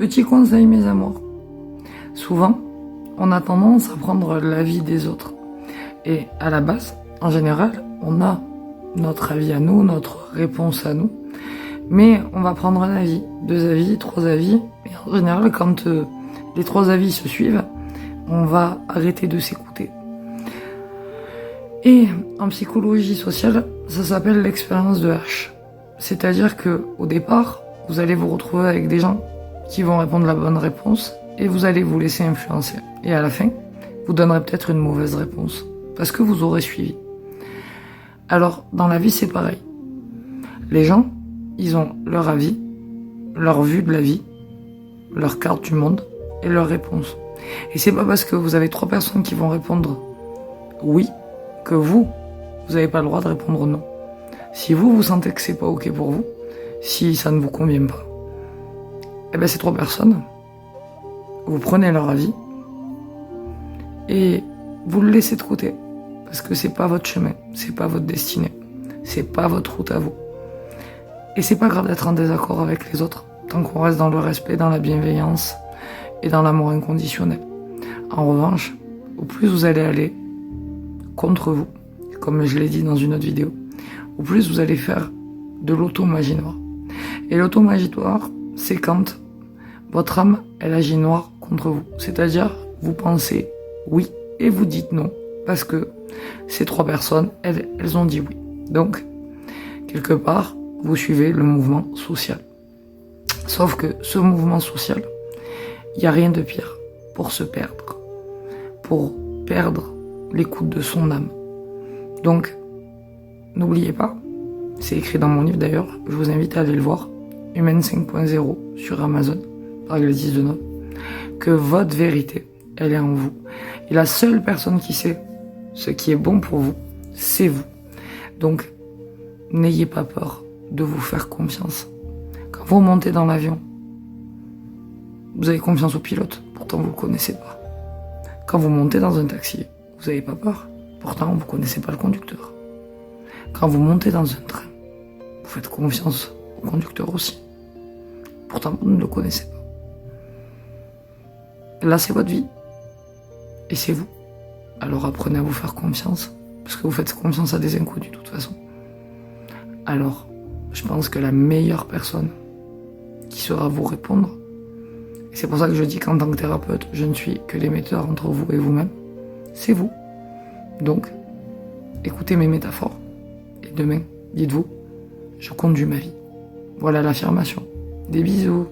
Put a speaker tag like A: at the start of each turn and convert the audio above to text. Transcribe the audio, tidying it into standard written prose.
A: Petit conseil, mes amours. Souvent, on a tendance à prendre l'avis des autres. Et à la base, en général, on a notre avis à nous, notre réponse à nous. Mais on va prendre un avis, 2 avis, 3 avis. Et en général, quand les 3 avis se suivent, on va arrêter de s'écouter. Et en psychologie sociale, ça s'appelle l'expérience de H. C'est-à-dire qu'au départ, vous allez vous retrouver avec des gens qui vont répondre la bonne réponse et vous allez vous laisser influencer. Et à la fin, vous donnerez peut-être une mauvaise réponse parce que vous aurez suivi. Alors, dans la vie, c'est pareil. Les gens, ils ont leur avis, leur vue de la vie, leur carte du monde et leur réponse. Et c'est pas parce que vous avez 3 personnes qui vont répondre oui que vous n'avez pas le droit de répondre non. Si vous sentez que c'est pas ok pour vous, si ça ne vous convient pas, eh bien ces 3 personnes, vous prenez leur avis et vous le laissez de côté. Parce que c'est pas votre chemin, c'est pas votre destinée, c'est pas votre route à vous. Et c'est pas grave d'être en désaccord avec les autres, tant qu'on reste dans le respect, dans la bienveillance et dans l'amour inconditionnel. En revanche, au plus vous allez aller contre vous, comme je l'ai dit dans une autre vidéo, au plus vous allez faire de l'auto-magie noire. Et l'auto-magie noire, c'est quand votre âme, elle agit noire contre vous. C'est-à-dire, vous pensez oui et vous dites non, parce que ces 3 personnes, elles ont dit oui. Donc, quelque part, vous suivez le mouvement social. Sauf que ce mouvement social, il n'y a rien de pire pour se perdre, pour perdre l'écoute de son âme. Donc, n'oubliez pas, c'est écrit dans mon livre d'ailleurs, je vous invite à aller le voir, Humaine 5.0 sur Amazon, par Gladys Deneuve, que votre vérité, elle est en vous. Et la seule personne qui sait ce qui est bon pour vous, c'est vous. Donc, n'ayez pas peur de vous faire confiance. Quand vous montez dans l'avion, vous avez confiance au pilote, pourtant vous ne le connaissez pas. Quand vous montez dans un taxi, vous n'avez pas peur, pourtant vous ne connaissez pas le conducteur. Quand vous montez dans un train, vous faites confiance au conducteur aussi, pourtant vous ne le connaissez pas. Là, c'est votre vie, et c'est vous. Alors apprenez à vous faire confiance, parce que vous faites confiance à des inconnus de toute façon. Alors, je pense que la meilleure personne qui saura vous répondre, et c'est pour ça que je dis qu'en tant que thérapeute, je ne suis que l'émetteur entre vous et vous-même, c'est vous. Donc, écoutez mes métaphores, et demain, dites-vous, je conduis ma vie. Voilà l'affirmation. Des bisous.